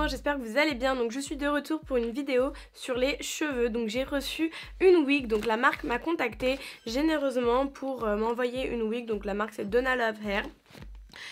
gens, j'espère que vous allez bien. Donc je suis de retour pour une vidéo sur les cheveux. Donc j'ai reçu une wig, donc la marque m'a contactée généreusement pour m'envoyer une wig. Donc la marque c'est Donna Love Hair.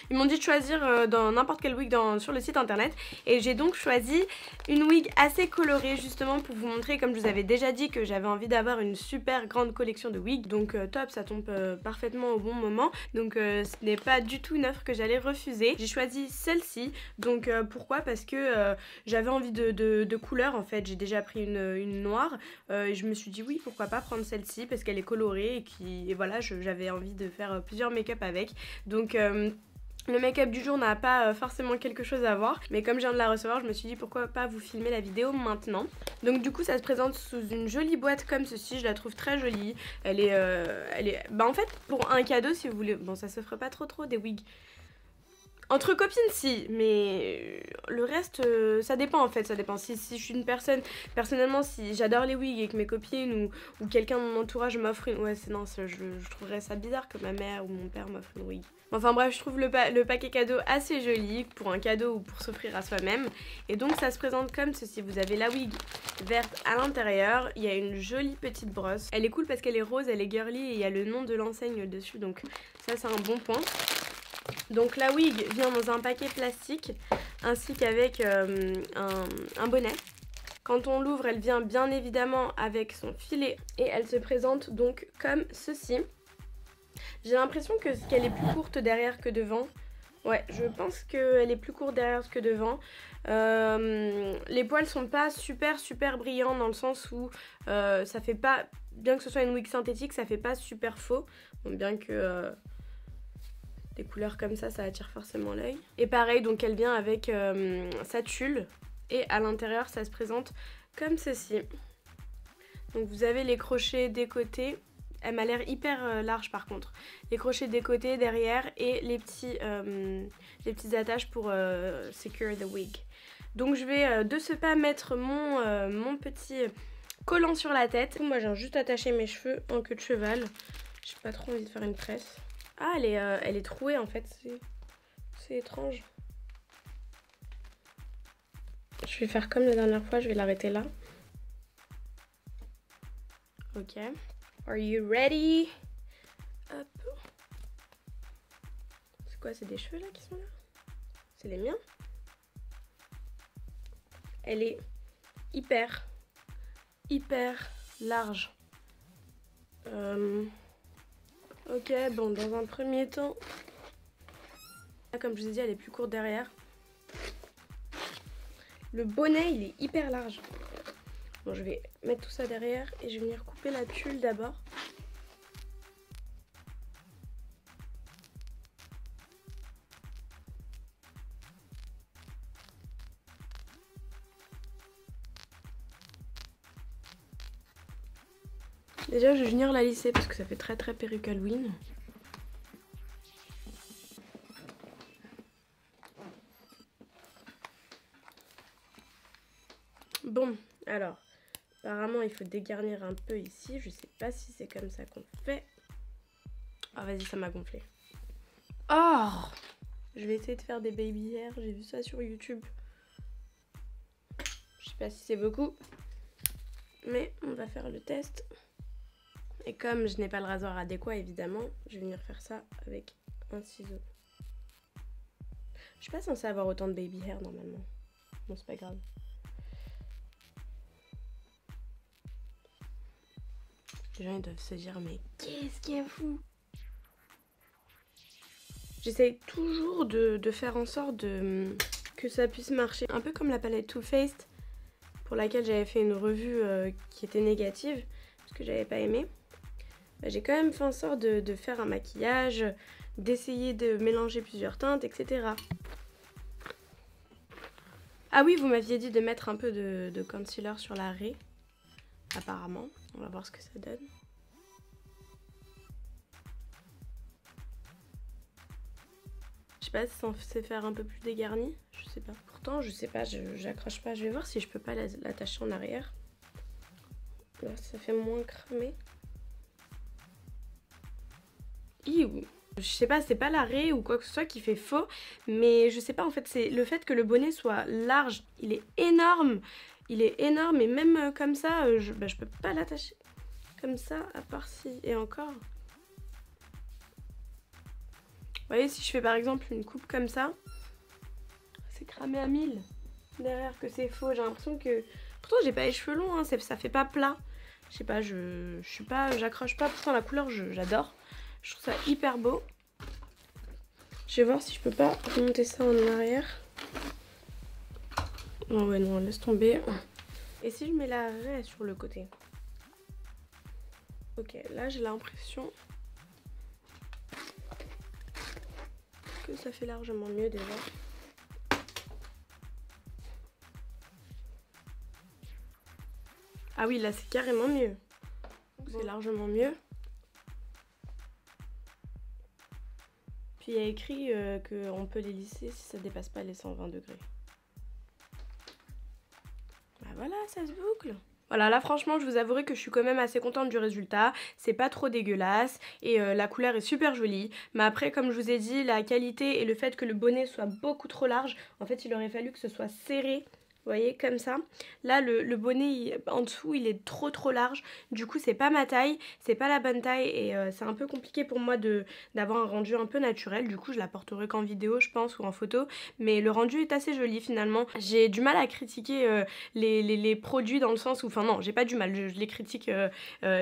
Ils m'ont dit de choisir dans n'importe quel wig sur le site internet et j'ai donc choisi une wig assez colorée justement pour vous montrer, comme je vous avais déjà dit, que j'avais envie d'avoir une super grande collection de wigs. Donc top, ça tombe parfaitement au bon moment. Donc ce n'est pas du tout une offre que j'allais refuser. J'ai choisi celle-ci. Donc pourquoi? Parce que j'avais envie de couleurs en fait. J'ai déjà pris une noire et je me suis dit oui, pourquoi pas prendre celle-ci parce qu'elle est colorée et voilà, j'avais envie de faire plusieurs make-up avec. Donc le make-up du jour n'a pas forcément quelque chose à voir, mais comme je viens de la recevoir, je me suis dit pourquoi pas vous filmer la vidéo maintenant. Donc du coup ça se présente sous une jolie boîte comme ceci, je la trouve très jolie. Elle est... Bah en fait pour un cadeau si vous voulez, bon ça se ferait pas trop des wigs. Entre copines si, mais le reste ça dépend en fait, ça dépend. Si je suis une personne, personnellement si j'adore les wigs et que mes copines ou quelqu'un de mon entourage m'offre une... Ouais non, je trouverais ça bizarre que ma mère ou mon père m'offre une wig. Enfin bref, je trouve le paquet cadeau assez joli pour un cadeau ou pour s'offrir à soi-même. Et donc ça se présente comme ceci, vous avez la wig verte à l'intérieur, il y a une jolie petite brosse. Elle est cool parce qu'elle est rose, elle est girly et il y a le nom de l'enseigne dessus, donc ça c'est un bon point. Donc la wig vient dans un paquet plastique ainsi qu'avec un bonnet. Quand on l'ouvre, elle vient bien évidemment avec son filet et elle se présente donc comme ceci. J'ai l'impression qu'elle est plus courte derrière que devant. Ouais, je pense qu'elle est plus courte derrière que devant. Les poils sont pas super brillants dans le sens où ça fait pas, bien que ce soit une wig synthétique, ça fait pas super faux. Bon, bien que des couleurs comme ça attire forcément l'œil. Et pareil, donc elle vient avec sa tulle et à l'intérieur ça se présente comme ceci. Donc vous avez les crochets des côtés. Elle m'a l'air hyper large par contre. Les crochets des côtés, derrière et les petites attaches pour secure the wig. Donc je vais de ce pas mettre mon petit collant sur la tête. Moi j'ai juste attaché mes cheveux en queue de cheval. J'ai pas trop envie de faire une tresse. Ah elle est trouée en fait, c'est étrange. Je vais faire comme la dernière fois, je vais l'arrêter là. Ok. Are you ready? Hop. C'est quoi, c'est des cheveux là qui sont là? C'est les miens? Elle est hyper large. Ok, bon, dans un premier temps, comme je vous ai dit, elle est plus courte derrière. Le bonnet, il est hyper large. Bon, je vais mettre tout ça derrière et je vais venir couper la tulle d'abord. Déjà, je vais venir la lisser parce que ça fait très perruque Halloween. Bon, alors, apparemment il faut dégarnir un peu ici. Je sais pas si c'est comme ça qu'on fait. Ah vas-y, ça m'a gonflé. Oh, je vais essayer de faire des baby hair. J'ai vu ça sur YouTube. Je sais pas si c'est beaucoup, mais on va faire le test. Et comme je n'ai pas le rasoir adéquat évidemment, je vais venir faire ça avec un ciseau. Je suis pas censée avoir autant de baby hair normalement. Bon, c'est pas grave. Les gens ils doivent se dire mais qu'est-ce qu'il y a fou? J'essaye toujours de faire en sorte que ça puisse marcher. Un peu comme la palette Too Faced pour laquelle j'avais fait une revue qui était négative parce que j'avais pas aimé. Bah, j'ai quand même fait en sorte de faire un maquillage, d'essayer de mélanger plusieurs teintes, etc. Ah oui, vous m'aviez dit de mettre un peu de concealer sur la raie. Apparemment, on va voir ce que ça donne. Je sais pas si c'est censé faire un peu plus dégarni, je sais pas. Pourtant, je sais pas, j'accroche pas. Je vais voir si je peux pas l'attacher en arrière. Là, ça fait moins cramé. Iouh, Je sais pas, c'est pas l'arrêt ou quoi que ce soit qui fait faux, mais je sais pas en fait, c'est le fait que le bonnet soit large, il est énorme. Il est énorme et même comme ça, je peux pas l'attacher comme ça, à part si... Et encore. Vous voyez, si je fais par exemple une coupe comme ça, c'est cramé à 1000. Derrière que c'est faux, j'ai l'impression que... Pourtant j'ai pas les cheveux longs, hein, ça fait pas plat. Je sais pas, j'accroche pas, pourtant la couleur j'adore. Je trouve ça hyper beau. Je vais voir si je peux pas remonter ça en arrière. Oh ouais non, laisse tomber. Et si je mets la raie sur le côté? Ok, là j'ai l'impression que ça fait largement mieux déjà. Ah oui, là c'est carrément mieux. C'est largement mieux. Puis il y a écrit qu'on peut les lisser si ça dépasse pas les 120 degrés. Bah voilà, ça se boucle. Voilà, là franchement je vous avouerai que je suis quand même assez contente du résultat. C'est pas trop dégueulasse et la couleur est super jolie. Mais après comme je vous ai dit, la qualité et le fait que le bonnet soit beaucoup trop large, en fait il aurait fallu que ce soit serré. Vous voyez, comme ça. Là, le bonnet, en dessous, il est trop large. Du coup, c'est pas ma taille, c'est pas la bonne taille. Et c'est un peu compliqué pour moi d'avoir un rendu un peu naturel. Du coup, je la porterai qu'en vidéo, je pense, ou en photo. Mais le rendu est assez joli, finalement. J'ai du mal à critiquer les produits dans le sens où... Enfin, non, j'ai pas du mal. Je les critique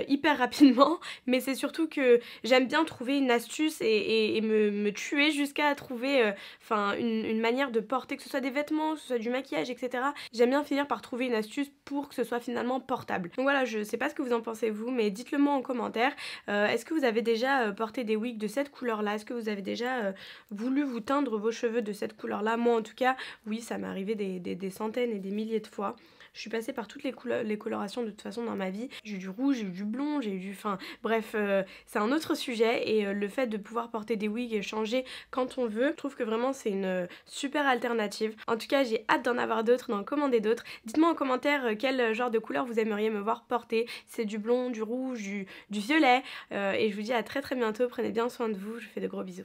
hyper rapidement. Mais c'est surtout que j'aime bien trouver une astuce et me tuer jusqu'à trouver une manière de porter, que ce soit des vêtements, que ce soit du maquillage, etc. J'aime bien finir par trouver une astuce pour que ce soit finalement portable. Donc voilà, je sais pas ce que vous en pensez vous, mais dites-le moi en commentaire. Est-ce que vous avez déjà porté des wigs de cette couleur-là? Est-ce que vous avez déjà voulu vous teindre vos cheveux de cette couleur-là? Moi en tout cas, oui, ça m'est arrivé des centaines et des milliers de fois. Je suis passée par toutes les colorations de toute façon dans ma vie. J'ai eu du rouge, j'ai eu du blond, j'ai eu du... Enfin bref, c'est un autre sujet et le fait de pouvoir porter des wigs et changer quand on veut, je trouve que vraiment c'est une super alternative. En tout cas, j'ai hâte d'en avoir d'autres, d'en commander d'autres. Dites-moi en commentaire quel genre de couleur vous aimeriez me voir porter. C'est du blond, du rouge, du violet. Et je vous dis à très bientôt. Prenez bien soin de vous. Je vous fais de gros bisous.